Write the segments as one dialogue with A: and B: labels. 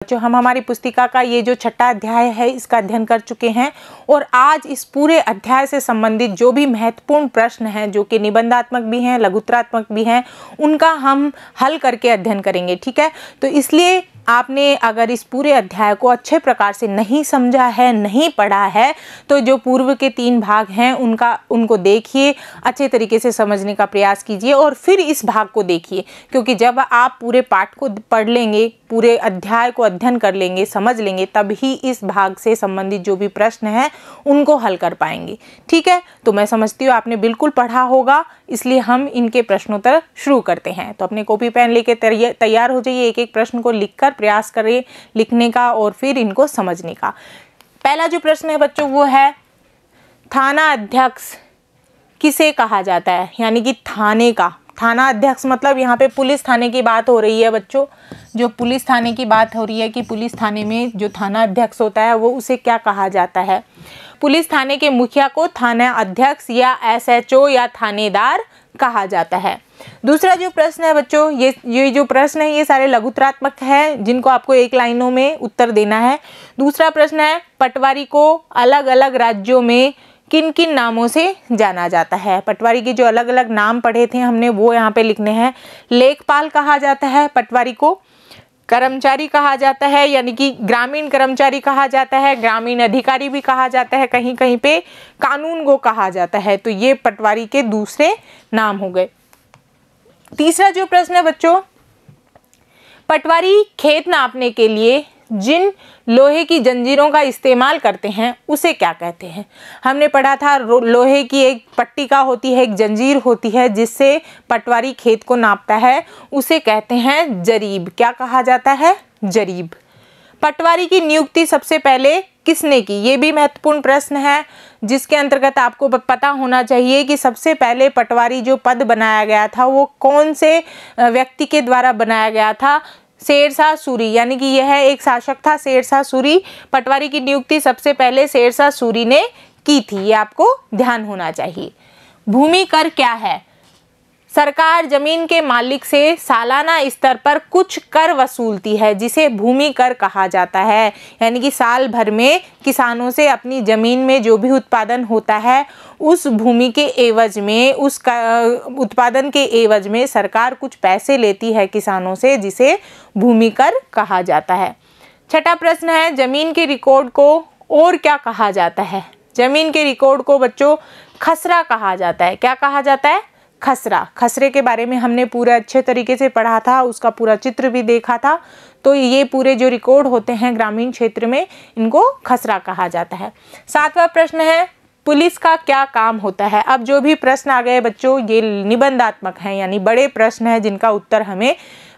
A: जो हम हमारी पुस्तिका का ये जो छठा अध्याय है इसका अध्ययन कर चुके हैं और आज इस पूरे अध्याय से संबंधित जो भी महत्वपूर्ण प्रश्न हैं जो कि निबंधात्मक भी हैं लघुत्तरात्मक भी हैं उनका हम हल करके अध्ययन करेंगे। ठीक है, तो इसलिए आपने अगर इस पूरे अध्याय को अच्छे प्रकार से नहीं समझा है, नहीं पढ़ा है, तो जो पूर्व के 3 भाग हैं उनको देखिए, अच्छे तरीके से समझने का प्रयास कीजिए और फिर इस भाग को देखिए, क्योंकि जब आप पूरे पाठ को पढ़ लेंगे, पूरे अध्याय को अध्ययन कर लेंगे, समझ लेंगे, तब ही इस भाग से संबंधित जो भी प्रश्न हैं उनको हल कर पाएंगे। ठीक है, तो मैं समझती हूँ आपने बिल्कुल पढ़ा होगा, इसलिए हम इनके प्रश्नोत्तर शुरू करते हैं। तो अपने कॉपी पेन लेके तैयार हो जाइए, एक एक प्रश्न को लिखकर प्रयास करें लिखने का और फिर इनको समझने का। पहला जो प्रश्न है बच्चों वो है, थाना अध्यक्ष किसे कहा जाता है? यानी कि थाने का, थाना अध्यक्ष मतलब यहाँ पे पुलिस थाने की बात हो रही है बच्चों, जो पुलिस थाने की बात हो रही है कि पुलिस थाने में जो थाना अध्यक्ष होता है वो उसे क्या कहा जाता है? पुलिस थाने के मुखिया को थाना अध्यक्ष या SHO या थानेदार कहा जाता है। दूसरा जो प्रश्न है बच्चों, ये जो प्रश्न है ये सारे लघुत्तरात्मक है जिनको आपको 1 लाइनों में उत्तर देना है। दूसरा प्रश्न है, पटवारी को अलग अलग राज्यों में किन किन नामों से जाना जाता है? पटवारी के जो अलग अलग नाम पढ़े थे हमने वो यहाँ पे लिखने हैं। लेखपाल कहा जाता है पटवारी को, कर्मचारी कहा जाता है यानी कि ग्रामीण कर्मचारी कहा जाता है, ग्रामीण अधिकारी भी कहा जाता है, कहीं कहीं पे कानूनगो कहा जाता है। तो ये पटवारी के दूसरे नाम हो गए। तीसरा जो प्रश्न है बच्चों, पटवारी खेत नापने के लिए जिन लोहे की जंजीरों का इस्तेमाल करते हैं उसे क्या कहते हैं? हमने पढ़ा था लोहे की एक पट्टिका होती है, एक जंजीर होती है जिससे पटवारी खेत को नापता है, उसे कहते हैं जरीब। क्या कहा जाता है? जरीब। पटवारी की नियुक्ति सबसे पहले किसने की? ये भी महत्वपूर्ण प्रश्न है जिसके अंतर्गत आपको पता होना चाहिए कि सबसे पहले पटवारी जो पद बनाया गया था वो कौन से व्यक्ति के द्वारा बनाया गया था? शेरशाह सूरी, यानी कि यह एक शासक था शेरशाह सूरी। पटवारी की नियुक्ति सबसे पहले शेरशाह सूरी ने की थी, ये आपको ध्यान होना चाहिए। भूमि कर क्या है? सरकार जमीन के मालिक से सालाना स्तर पर कुछ कर वसूलती है जिसे भूमि कर कहा जाता है। यानी कि साल भर में किसानों से अपनी ज़मीन में जो भी उत्पादन होता है उस भूमि के एवज में, उस उत्पादन के एवज में सरकार कुछ पैसे लेती है किसानों से जिसे भूमि कर कहा जाता है। छठा प्रश्न है, ज़मीन के रिकॉर्ड को और क्या कहा जाता है? ज़मीन के रिकॉर्ड को बच्चों खसरा कहा जाता है। क्या कहा जाता है? खसरा। खसरे के बारे में हमने पूरा अच्छे तरीके से पढ़ा था, उसका पूरा चित्र भी देखा था। तो ये पूरे जो रिकॉर्ड होते हैं ग्रामीण क्षेत्र में इनको खसरा कहा जाता है। 7वां प्रश्न है, पुलिस का क्या काम होता है? अब जो भी प्रश्न आ गए बच्चों ये निबंधात्मक हैं, यानी बड़े प्रश्न हैं जिनका उत्तर हमें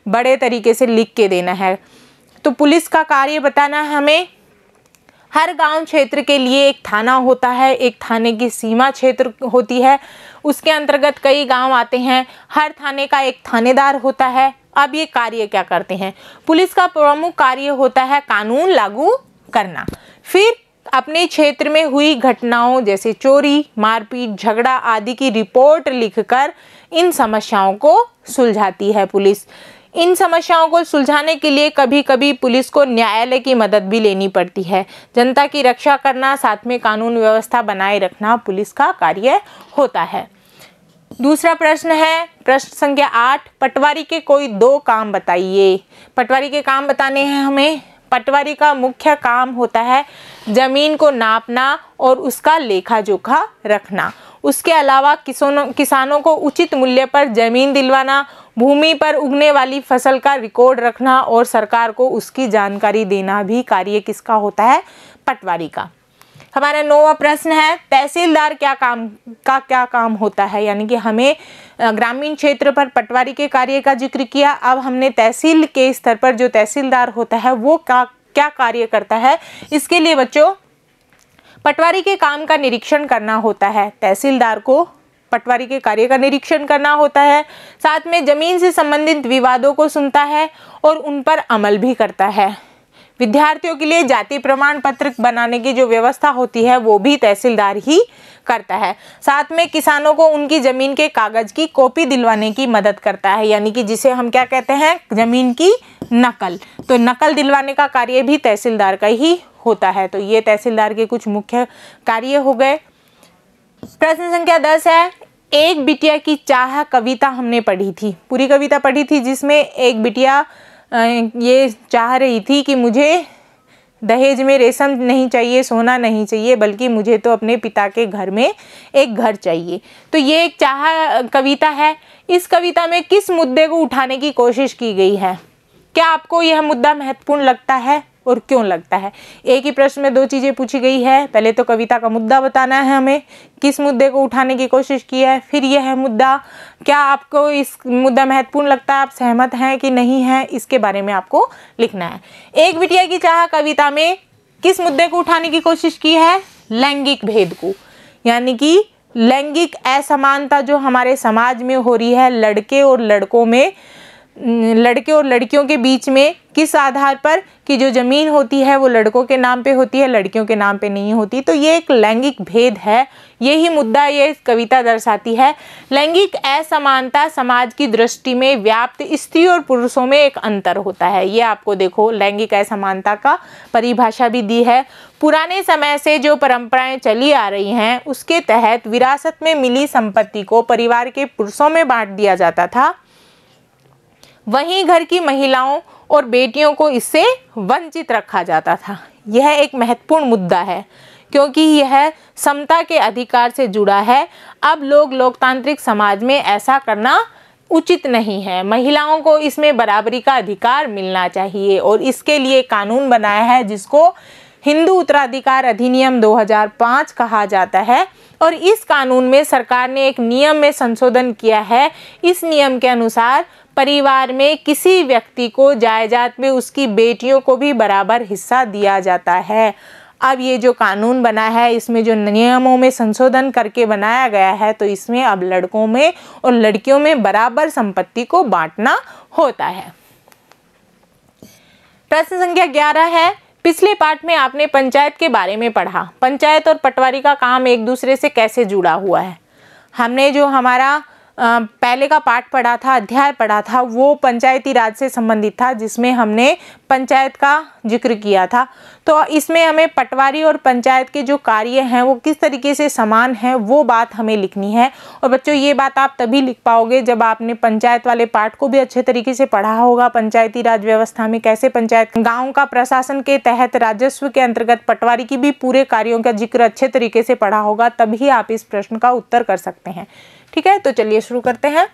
A: बड़े तरीके से लिख के देना है। तो पुलिस का कार्य बताना है हमें। हर गांव क्षेत्र के लिए एक थाना होता है, एक थाने की सीमा क्षेत्र होती है, उसके अंतर्गत कई गांव आते हैं। हर थाने का एक थानेदार होता है। अब ये कार्य क्या करते हैं? पुलिस का प्रमुख कार्य होता है कानून लागू करना। फिर अपने क्षेत्र में हुई घटनाओं जैसे चोरी, मारपीट, झगड़ा आदि की रिपोर्ट लिखकर इन समस्याओं को सुलझाती है पुलिस। इन समस्याओं को सुलझाने के लिए कभी कभी पुलिस को न्यायालय की मदद भी लेनी पड़ती है। जनता की रक्षा करना, साथ में कानून व्यवस्था बनाए रखना पुलिस का कार्य होता है। दूसरा प्रश्न है, प्रश्न संख्या 8, पटवारी के कोई 2 काम बताइए। पटवारी के काम बताने हैं हमें। पटवारी का मुख्य काम होता है जमीन को नापना और उसका लेखा जोखा रखना। उसके अलावा किसानों को उचित मूल्य पर जमीन दिलवाना, भूमि पर उगने वाली फसल का रिकॉर्ड रखना और सरकार को उसकी जानकारी देना भी कार्य किसका होता है? पटवारी का। हमारा 9वां प्रश्न है, तहसीलदार क्या काम होता है? यानी कि हमें ग्रामीण क्षेत्र पर पटवारी के कार्य का जिक्र किया, अब हमने तहसील के स्तर पर जो तहसीलदार होता है वो क्या कार्य करता है? इसके लिए बच्चों पटवारी के काम का निरीक्षण करना होता है। तहसीलदार को पटवारी के कार्य का निरीक्षण करना होता है, साथ में जमीन से संबंधित विवादों को सुनता है और उन पर अमल भी करता है। विद्यार्थियों के लिए जाति प्रमाण पत्र बनाने की जो व्यवस्था होती है वो भी तहसीलदार ही करता है। साथ में किसानों को उनकी जमीन के कागज की कॉपी दिलवाने की मदद करता है, यानी कि जिसे हम क्या कहते हैं, जमीन की नकल। तो नकल दिलवाने का कार्य भी तहसीलदार का ही होता है। तो ये तहसीलदार के कुछ मुख्य कार्य हो गए। प्रश्न संख्या 10 है, एक बिटिया की चाह कविता हमने पढ़ी थी, पूरी कविता पढ़ी थी, जिसमें एक बिटिया ये चाह रही थी कि मुझे दहेज में रेशम नहीं चाहिए, सोना नहीं चाहिए, बल्कि मुझे तो अपने पिता के घर में एक घर चाहिए। तो ये एक चाह कविता है। इस कविता में किस मुद्दे को उठाने की कोशिश की गई है? क्या आपको यह मुद्दा महत्वपूर्ण लगता है और क्यों लगता है? एक ही प्रश्न में दो चीज़ें पूछी गई है। पहले तो कविता का मुद्दा बताना है हमें, किस मुद्दे को उठाने की कोशिश की है, फिर यह मुद्दा, क्या आपको इस मुद्दा महत्वपूर्ण लगता है, आप सहमत हैं कि नहीं हैं, इसके बारे में आपको लिखना है। एक बिटिया की चाह कविता में किस मुद्दे को उठाने की कोशिश की है? लैंगिक भेद को, यानी कि लैंगिक असमानता जो हमारे समाज में हो रही है, लड़के और लड़कियों के बीच में, किस आधार पर कि जो ज़मीन होती है वो लड़कों के नाम पे होती है, लड़कियों के नाम पे नहीं होती। तो ये एक लैंगिक भेद है, यही मुद्दा ये कविता दर्शाती है। लैंगिक असमानता समाज की दृष्टि में व्याप्त स्त्री और पुरुषों में एक अंतर होता है। ये आपको देखो लैंगिक असमानता का परिभाषा भी दी है। पुराने समय से जो परंपराएं चली आ रही हैं उसके तहत विरासत में मिली संपत्ति को परिवार के पुरुषों में बांट दिया जाता था, वहीं घर की महिलाओं और बेटियों को इससे वंचित रखा जाता था। यह एक महत्वपूर्ण मुद्दा है क्योंकि यह समता के अधिकार से जुड़ा है। अब लोकतांत्रिक समाज में ऐसा करना उचित नहीं है। महिलाओं को इसमें बराबरी का अधिकार मिलना चाहिए और इसके लिए कानून बनाया है जिसको हिंदू उत्तराधिकार अधिनियम 2005 कहा जाता है। और इस कानून में सरकार ने एक नियम में संशोधन किया है। इस नियम के अनुसार परिवार में किसी व्यक्ति को जायदाद में उसकी बेटियों को भी बराबर हिस्सा दिया जाता है। अब ये जो कानून बना है इसमें जो नियमों में संशोधन करके बनाया गया है, तो इसमें अब लड़कों में और लड़कियों में बराबर संपत्ति को बांटना होता है। प्रश्न संख्या 11 है, पिछले पाठ में आपने पंचायत के बारे में पढ़ा। पंचायत और पटवारी का काम एक दूसरे से कैसे जुड़ा हुआ है? हमने जो हमारा पहले का पाठ पढ़ा था, अध्याय पढ़ा था, वो पंचायती राज से संबंधित था, जिसमें हमने पंचायत का जिक्र किया था। तो इसमें हमें पटवारी और पंचायत के जो कार्य हैं वो किस तरीके से समान हैं वो बात हमें लिखनी है। और बच्चों ये बात आप तभी लिख पाओगे जब आपने पंचायत वाले पाठ को भी अच्छे तरीके से पढ़ा होगा। पंचायती राज व्यवस्था में कैसे पंचायत गाँव का प्रशासन के तहत राजस्व के अंतर्गत पटवारी की भी पूरे कार्यों का जिक्र अच्छे तरीके से पढ़ा होगा, तभी आप इस प्रश्न का उत्तर कर सकते हैं। ठीक है, तो चलिए शुरू करते हैं।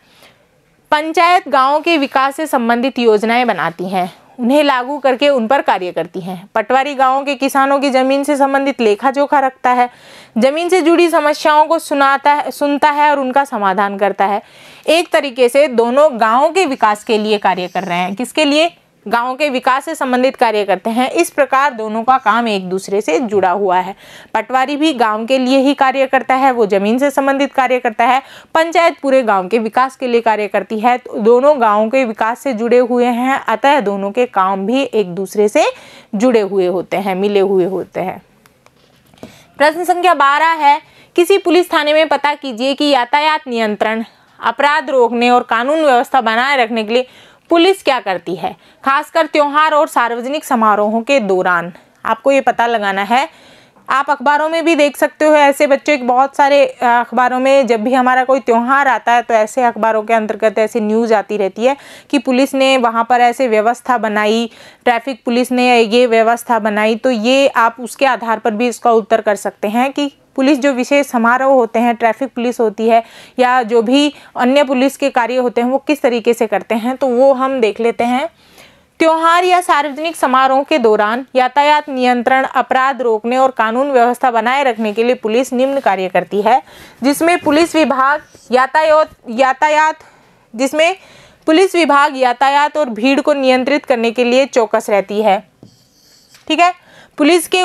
A: पंचायत गांवों के विकास से संबंधित योजनाएं बनाती हैं, उन्हें लागू करके उन पर कार्य करती हैं। पटवारी गांवों के किसानों की जमीन से संबंधित लेखा जोखा रखता है, जमीन से जुड़ी समस्याओं को सुनता है और उनका समाधान करता है। एक तरीके से दोनों गांवों के विकास के लिए कार्य कर रहे हैं। किसके लिए? गांव के विकास से संबंधित कार्य करते हैं। इस प्रकार दोनों का काम एक दूसरे से जुड़ा हुआ है। पटवारी भी गांव के लिए ही कार्य करता है, वो जमीन से संबंधित कार्य करता है। पंचायत पूरे गांव के विकास के लिए कार्य करती है। तो दोनों गांव के विकास से जुड़े हुए हैं, अतः दोनों के काम भी एक दूसरे से जुड़े हुए होते हैं, मिले हुए होते हैं। प्रश्न संख्या 12 है, किसी पुलिस थाने में पता कीजिए कि यातायात नियंत्रण, अपराध रोकने और कानून व्यवस्था बनाए रखने के लिए पुलिस क्या करती है, खासकर त्योहार और सार्वजनिक समारोहों के दौरान। आपको ये पता लगाना है। आप अखबारों में भी देख सकते हो ऐसे बच्चों के बहुत सारे अखबारों में जब भी हमारा कोई त्यौहार आता है तो ऐसे अखबारों के अंतर्गत ऐसी न्यूज़ आती रहती है कि पुलिस ने वहाँ पर ऐसे व्यवस्था बनाई, ट्रैफिक पुलिस ने ये व्यवस्था बनाई। तो ये आप उसके आधार पर भी इसका उत्तर कर सकते हैं कि पुलिस जो विशेष समारोह होते हैं, ट्रैफिक पुलिस होती है या जो भी अन्य पुलिस के कार्य होते हैं वो किस तरीके से करते हैं, तो वो हम देख लेते हैं। त्योहार या सार्वजनिक समारोह के दौरान यातायात नियंत्रण, अपराध रोकने और कानून व्यवस्था बनाए रखने के लिए पुलिस निम्न कार्य करती है, जिसमें पुलिस विभाग यातायात और भीड़ को नियंत्रित करने के लिए चौकस रहती है। ठीक है, पुलिस के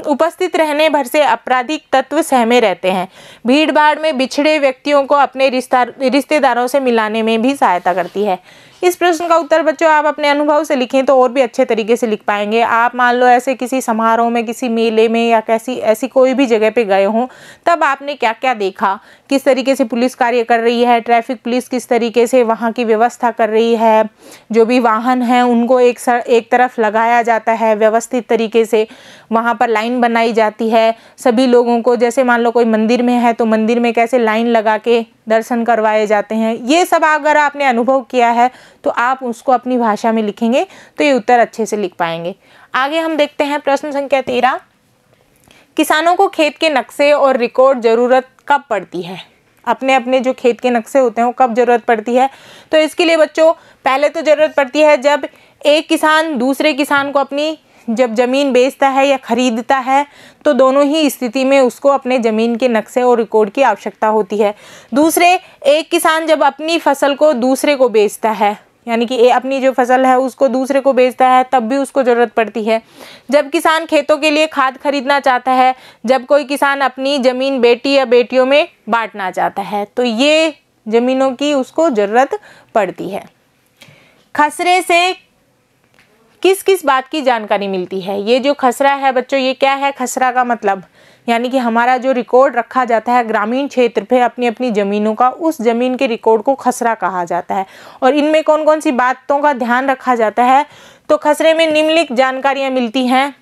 A: उपस्थित रहने भर से आपराधिक तत्व सहमे रहते हैं। भीड़ भाड़ में बिछड़े व्यक्तियों को अपने रिश्तेदारों से मिलाने में भी सहायता करती है। इस प्रश्न का उत्तर बच्चों आप अपने अनुभव से लिखें तो और भी अच्छे तरीके से लिख पाएंगे। आप मान लो ऐसे किसी समारोह में, किसी मेले में या ऐसी कोई भी जगह पे गए हों, तब आपने क्या क्या देखा, किस तरीके से पुलिस कार्य कर रही है, ट्रैफिक पुलिस किस तरीके से वहाँ की व्यवस्था कर रही है, जो भी वाहन हैं उनको एक तरफ लगाया जाता है, व्यवस्थित तरीके से वहाँ पर लाइन बनाई जाती है सभी लोगों को। जैसे मान लो कोई मंदिर में है तो मंदिर में कैसे लाइन लगा के दर्शन करवाए जाते हैं, ये सब अगर आपने अनुभव किया है तो आप उसको अपनी भाषा में लिखेंगे तो ये उत्तर अच्छे से लिख पाएंगे। आगे हम देखते हैं प्रश्न संख्या 13। किसानों को खेत के नक्शे और रिकॉर्ड ज़रूरत कब पड़ती है? अपने अपने जो खेत के नक्शे होते हैं वो कब ज़रूरत पड़ती है? तो इसके लिए बच्चों पहले तो ज़रूरत पड़ती है जब एक किसान दूसरे किसान को अपनी जब ज़मीन बेचता है या ख़रीदता है, तो दोनों ही स्थिति में उसको अपने ज़मीन के नक्शे और रिकॉर्ड की आवश्यकता होती है। दूसरे, एक किसान जब अपनी फसल को दूसरे को बेचता है, यानी कि अपनी जो फसल है उसको दूसरे को बेचता है, तब भी उसको ज़रूरत पड़ती है। जब किसान खेतों के लिए खाद खरीदना चाहता है, जब कोई किसान अपनी ज़मीन बेटी या बेटियों में बांटना चाहता है, तो ये ज़मीनों की उसको ज़रूरत पड़ती है। खसरे से किस किस बात की जानकारी मिलती है? ये जो खसरा है बच्चों, ये क्या है? खसरा का मतलब यानी कि हमारा जो रिकॉर्ड रखा जाता है ग्रामीण क्षेत्र पे अपनी अपनी ज़मीनों का, उस ज़मीन के रिकॉर्ड को खसरा कहा जाता है। और इनमें कौन कौन सी बातों का ध्यान रखा जाता है? तो खसरे में निम्नलिखित जानकारियाँ मिलती हैं।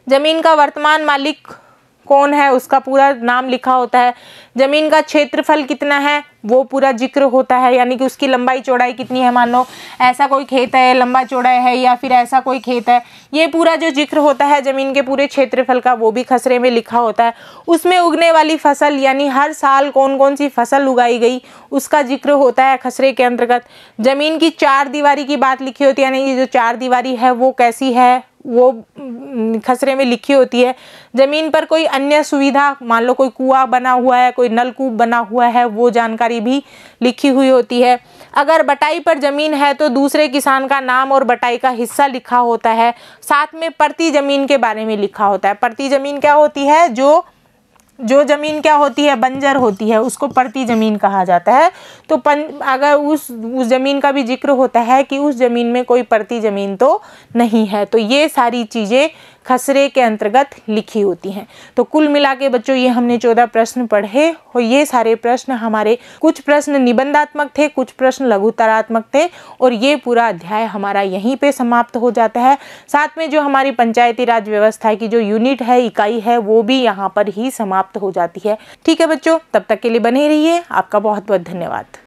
A: ज़मीन का वर्तमान मालिक कौन है उसका पूरा नाम लिखा होता है। ज़मीन का क्षेत्रफल कितना है वो पूरा जिक्र होता है, यानी कि उसकी लंबाई चौड़ाई कितनी है। मान लो ऐसा कोई खेत है, लंबा चौड़ा है, या फिर ऐसा कोई खेत है, ये पूरा जो जिक्र होता है ज़मीन के पूरे क्षेत्रफल का वो भी खसरे में लिखा होता है। उसमें उगने वाली फसल यानी हर साल कौन कौन सी फसल उगाई गई उसका जिक्र होता है खसरे के अंतर्गत। ज़मीन की चार दीवारी की बात लिखी होती है, यानी ये जो चार दीवारी है वो कैसी है वो खसरे में लिखी होती है। ज़मीन पर कोई अन्य सुविधा, मान लो कोई कुआं बना हुआ है, कोई नलकूप बना हुआ है, वो जानकारी भी लिखी हुई होती है। अगर बटाई पर ज़मीन है तो दूसरे किसान का नाम और बटाई का हिस्सा लिखा होता है। साथ में परती ज़मीन के बारे में लिखा होता है। परती ज़मीन क्या होती है? जो ज़मीन क्या होती है? बंजर होती है, उसको परती ज़मीन कहा जाता है। तो अगर उस ज़मीन का भी जिक्र होता है कि उस ज़मीन में कोई परती ज़मीन तो नहीं है, तो ये सारी चीज़ें खसरे के अंतर्गत लिखी होती हैं। तो कुल मिला के बच्चों ये हमने 14 प्रश्न पढ़े और ये सारे प्रश्न हमारे, कुछ प्रश्न निबंधात्मक थे, कुछ प्रश्न लघुत्तरात्मक थे, और ये पूरा अध्याय हमारा यहीं पे समाप्त हो जाता है। साथ में जो हमारी पंचायती राज व्यवस्था की जो यूनिट है, इकाई है, वो भी यहाँ पर ही समाप्त हो जाती है। ठीक है बच्चों, तब तक के लिए बने रहिए। आपका बहुत बहुत धन्यवाद।